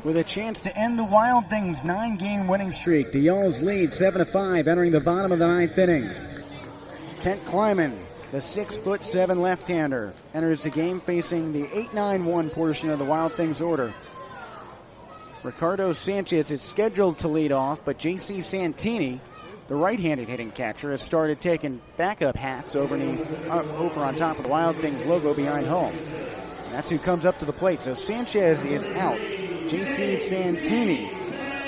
with a chance to end the Wild Things' 9-game winning streak. The Yalls lead 7-5 entering the bottom of the 9th inning. Kent Kleiman, the 6'7" left-hander, enters the game facing the 8-9-1 portion of the Wild Things order. Ricardo Sanchez is scheduled to lead off, but J.C. Santini, the right-handed hitting catcher, has started taking backup hats over on top of the Wild Things logo behind home. And that's who comes up to the plate. So Sanchez is out. J.C. Santini,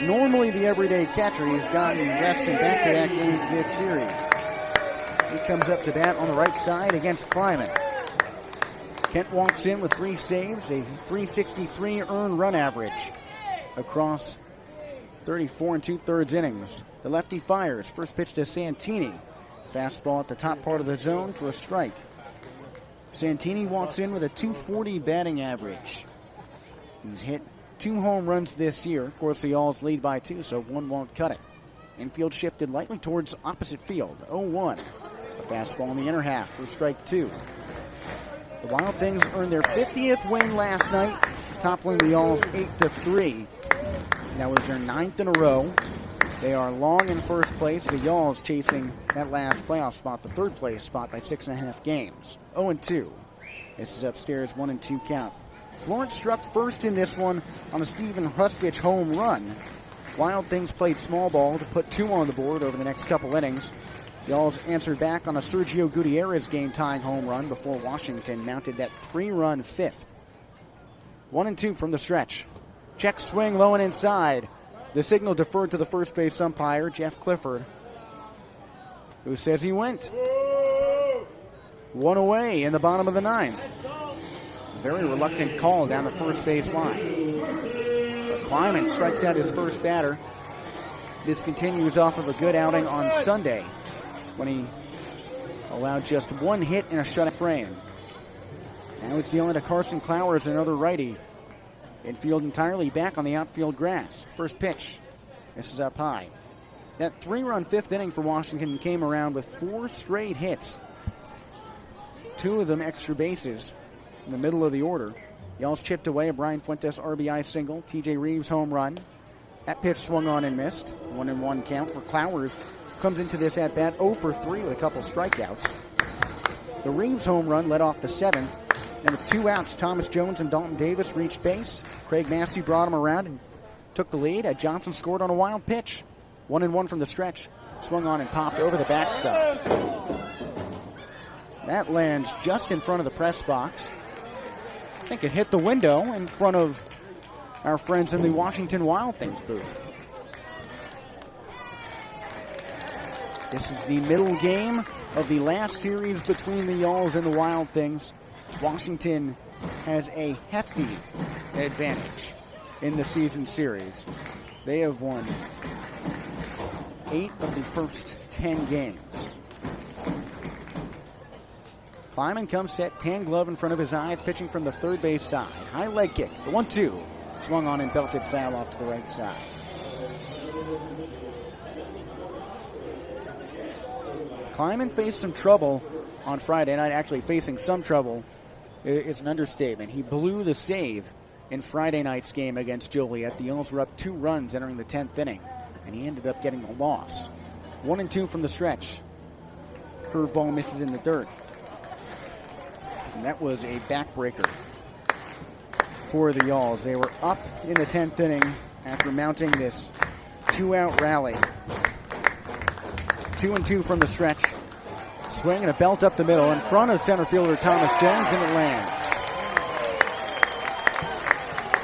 normally the everyday catcher, he's gotten rests in back-to-back games this series. He comes up to bat on the right side against Kleiman. Kent walks in with 3 saves, a .363 earned run average across 34 2/3 innings. The lefty fires. First pitch to Santini. Fastball at the top part of the zone for a strike. Santini walks in with a .240 batting average. He's hit 2 home runs this year. Of course, the Yalls lead by 2, so 1 won't cut it. Infield shifted lightly towards opposite field. 0-1. A fastball in the inner half for strike 2. The Wild Things earned their 50th win last night, toppling the Yalls 8-3. That was their 9th in a row. They are long in first place. The Yalls chasing that last playoff spot, the 3rd place spot, by 6.5 games. 0-2. This is upstairs, 1-2 count. Florence struck first in this one on a Stephen Hustich home run. Wild Things played small ball to put 2 on the board over the next couple innings. Yalls answered back on a Sergio Gutierrez game-tying home run before Washington mounted that 3-run 5th. 1-2 from the stretch. Check swing low and inside. The signal deferred to the first base umpire, Jeff Clifford, who says he went. 1 away in the bottom of the 9th. Very reluctant call down the first base line. But Kleiman strikes out his first batter. This continues off of a good outing on Sunday when he allowed just 1 hit in a shutout frame. Now he's dealing to Carson Clowers, another righty. Infield entirely back on the outfield grass. First pitch. This is up high. That 3-run 5th inning for Washington came around with 4 straight hits. 2 of them extra bases in the middle of the order. Yalls chipped away a Brian Fuentes RBI single. TJ Reeves home run. That pitch swung on and missed. 1-1 count for Clowers. Comes into this at-bat 0 for 3 with a couple strikeouts. The Reeves home run led off the 7th. And with 2 outs, Thomas Jones and Dalton Davis reached base. Craig Massey brought him around and took the lead. Johnson scored on a wild pitch. 1-1 from the stretch. Swung on and popped over the backstop. That lands just in front of the press box. I think it hit the window in front of our friends in the Washington Wild Things booth. This is the middle game of the last series between the Yalls and the Wild Things. Washington has a hefty advantage in the season series. They have won 8 of the first 10 games. Kleiman comes set, tan glove in front of his eyes, pitching from the 3rd base side. High leg kick, the 1-2. Swung on and belted foul off to the right side. Kleiman faced some trouble on Friday night. Actually, facing some trouble is an understatement. He blew the save in Friday night's game against Joliet. The Yalls were up 2 runs entering the 10th inning, and he ended up getting a loss. 1-2 from the stretch. Curveball misses in the dirt. And that was a backbreaker for the Yalls. They were up in the 10th inning after mounting this 2-out rally. 2-2 from the stretch. Swing and a belt up the middle in front of center fielder Thomas Jones, and it lands.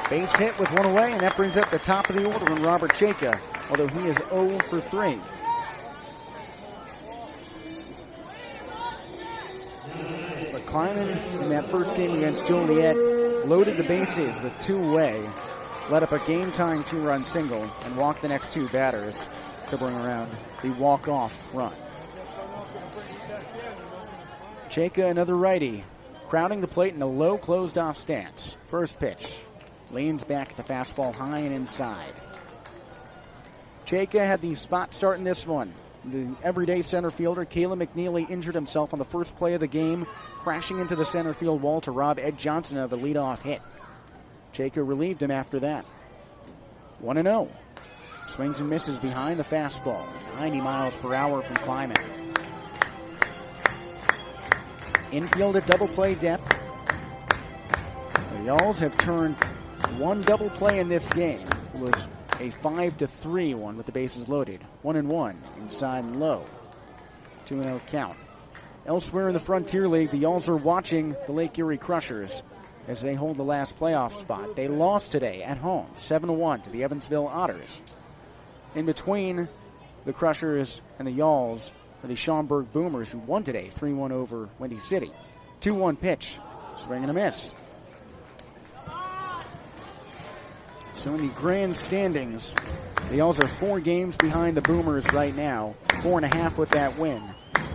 Base hit with 1 away, and that brings up the top of the order in Robert Chayka, although he is 0 for 3. But Kleiman, in that first game against Joliet, loaded the bases with 2 away, let up a game-tying 2-run single, and walked the next 2 batters to bring around the walk-off run. Chayka, another righty, crowding the plate in a low closed-off stance. First pitch. Leans back at the fastball high and inside. Chayka had the spot start in this one. The everyday center fielder, Caleb McNeely, injured himself on the first play of the game, crashing into the center field wall to rob Ed Johnson of a leadoff hit. Chayka relieved him after that. 1-0. Swings and misses behind the fastball. 90 miles per hour from Kleiman. Infield at double play depth. The Yalls have turned one double play in this game. It was a 5-3 one with the bases loaded. 1-1 inside and low. 2-0 count. Elsewhere in the Frontier League, the Yalls are watching the Lake Erie Crushers as they hold the last playoff spot. They lost today at home, 7-1 to the Evansville Otters. In between the Crushers and the Yalls are the Schaumburg Boomers, who won today, 3-1 over Windy City. 2-1 pitch, swing and a miss. So in the grand standings, the Yalls are 4 games behind the Boomers right now, 4.5 with that win,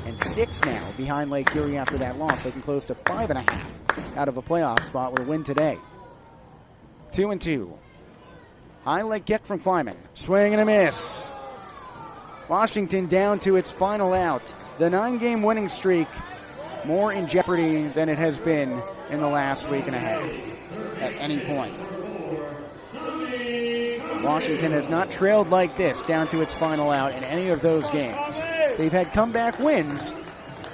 and 6 now behind Lake Erie after that loss. They can close to 5.5 out of a playoff spot with a win today. 2-2. High leg kick from Kleiman. Swing and a miss. Washington down to its final out. The 9-game winning streak more in jeopardy than it has been in the last week and a half at any point. Washington has not trailed like this down to its final out in any of those games. They've had comeback wins,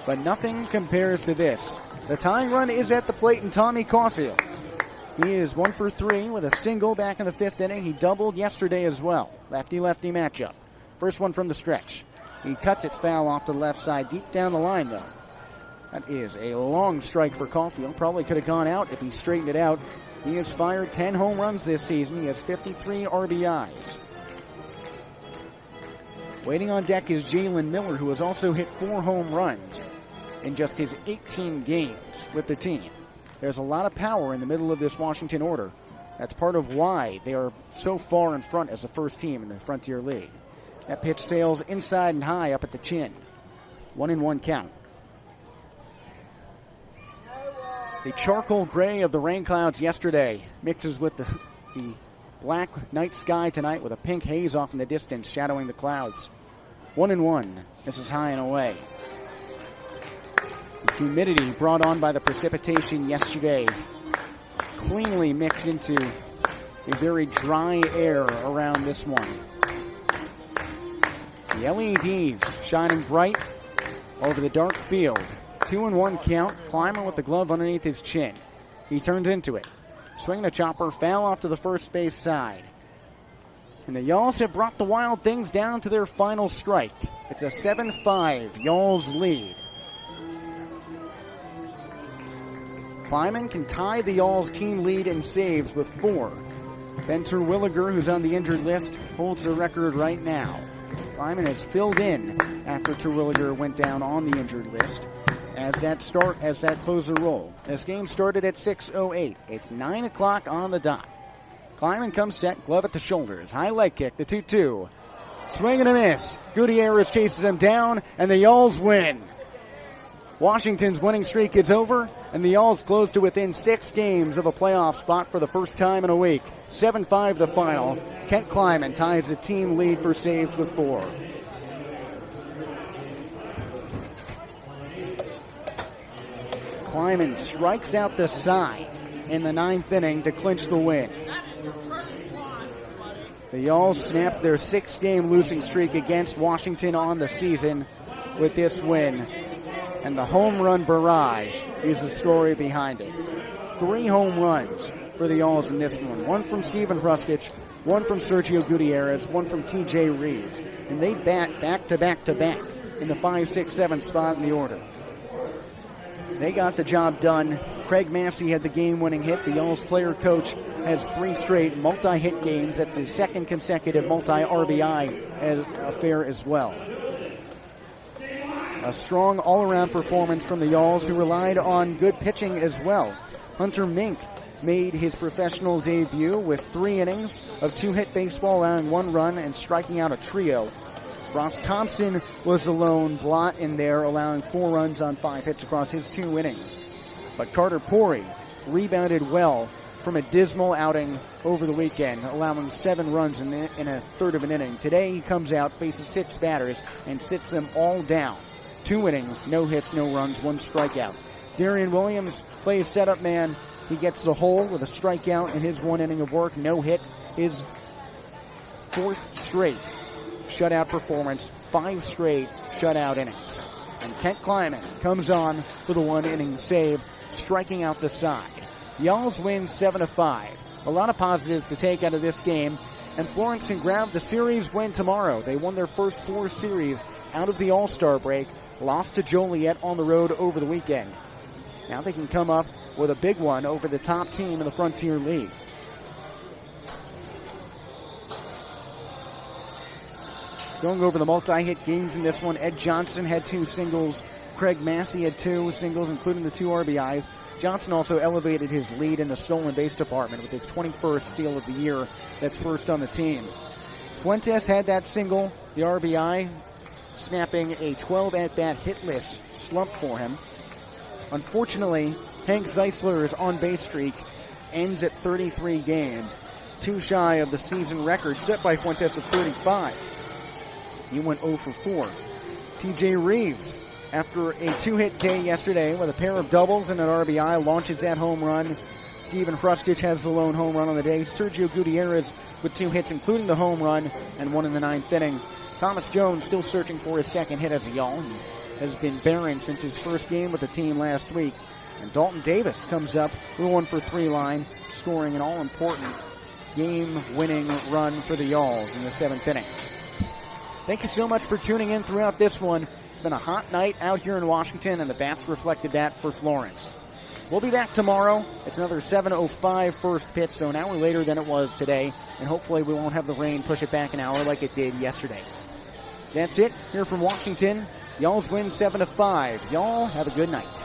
but nothing compares to this. The tying run is at the plate in Tommy Caulfield. He is 1 for 3 with a single back in the 5th inning. He doubled yesterday as well. Lefty-lefty matchup. First one from the stretch. He cuts it foul off to the left side, deep down the line, though. That is a long strike for Caulfield. Probably could have gone out if he straightened it out. He has fired 10 home runs this season. He has 53 RBIs. Waiting on deck is Jalen Miller, who has also hit 4 home runs in just his 18 games with the team. There's a lot of power in the middle of this Washington order. That's part of why they are so far in front as the first team in the Frontier League. That pitch sails inside and high up at the chin. 1-1 count. The charcoal gray of the rain clouds yesterday mixes with the black night sky tonight with a pink haze off in the distance shadowing the clouds. 1-1. This is high and away. The humidity brought on by the precipitation yesterday cleanly mixed into a very dry air around this one. The LEDs shining bright over the dark field. 2-1 count. Kleiman with the glove underneath his chin. He turns into it. Swinging a chopper, foul off to the first base side. And the Yalls have brought the Wild Things down to their final strike. It's a 7-5 Yalls lead. Kleiman can tie the Yalls team lead in saves with 4. Ben Terwilliger, who's on the injured list, holds the record right now. Kleiman has filled in after Terwilliger went down on the injured list as that closer roll. This game started at 6:08. It's 9 o'clock on the dot. Kleiman comes set, glove at the shoulders. High leg kick, the 2-2. Swing and a miss. Gutierrez chases him down, and the Yalls win. Washington's winning streak is over, and the Yalls close to within 6 games of a playoff spot for the first time in a week. 7-5 the final. Kent Kleiman ties the team lead for saves with 4. Kleiman strikes out the side in the 9th inning to clinch the win. The Yalls snapped their 6-game losing streak against Washington on the season with this win. And the home run barrage is the story behind it. 3 home runs for the Yalls in this one. 1 from Steven Hrustich, 1 from Sergio Gutierrez, 1 from T.J. Reeves. And they bat back to back to back in the 5, 6, 7 spot in the order. They got the job done. Craig Massey had the game-winning hit. The Yalls player coach has 3 straight multi-hit games. That's his 2nd consecutive multi-RBI affair as well. A strong all-around performance from the Yalls, who relied on good pitching as well. Hunter Mink made his professional debut with 3 innings of 2-hit baseball, allowing 1 run and striking out a trio. Ross Thompson was the lone blot in there, allowing 4 runs on 5 hits across his 2 innings. But Carter Pori rebounded well from a dismal outing over the weekend, allowing 7 runs in a third of an inning. Today he comes out, faces 6 batters, and sits them all down. 2 innings, no hits, no runs, 1 strikeout. Darian Williams plays setup man. He gets the hole with a strikeout in his 1 inning of work, no hit. His fourth straight shutout performance, 5 straight shutout innings. And Kent Kleiman comes on for the 1-inning save, striking out the side. The Yaws win 7-5. A lot of positives to take out of this game, and Florence can grab the series win tomorrow. They won their first 4 series out of the All-Star break, lost to Joliet on the road over the weekend. Now they can come up with a big one over the top team in the Frontier League. Going over the multi-hit games in this one, Ed Johnson had 2 singles. Craig Massey had 2 singles, including the 2 RBIs. Johnson also elevated his lead in the stolen base department with his 21st steal of the year. That's first on the team. Fuentes had that single, the RBI, snapping a 12 at-bat hitless slump for him. Unfortunately, Hank Zeisler's on-base streak ends at 33 games, 2 shy of the season record set by Fuentes of 35. He went 0 for 4. TJ Reeves, after a 2-hit day yesterday with a pair of doubles and an RBI, launches that home run. Steven Hrustich has the lone home run on the day. Sergio Gutierrez with 2 hits, including the home run, and 1 in the 9th inning. Thomas Jones still searching for his second hit as a Yaw. He has been barren since his first game with the team last week. And Dalton Davis comes up with a 1 for 3 line, scoring an all-important game-winning run for the Yaws in the 7th inning. Thank you so much for tuning in throughout this one. It's been a hot night out here in Washington, and the bats reflected that for Florence. We'll be back tomorrow. It's another 7:05 first pitch, so an hour later than it was today, and hopefully we won't have the rain push it back an hour like it did yesterday. That's it here from Washington. Y'all's win 7-5. Y'all have a good night.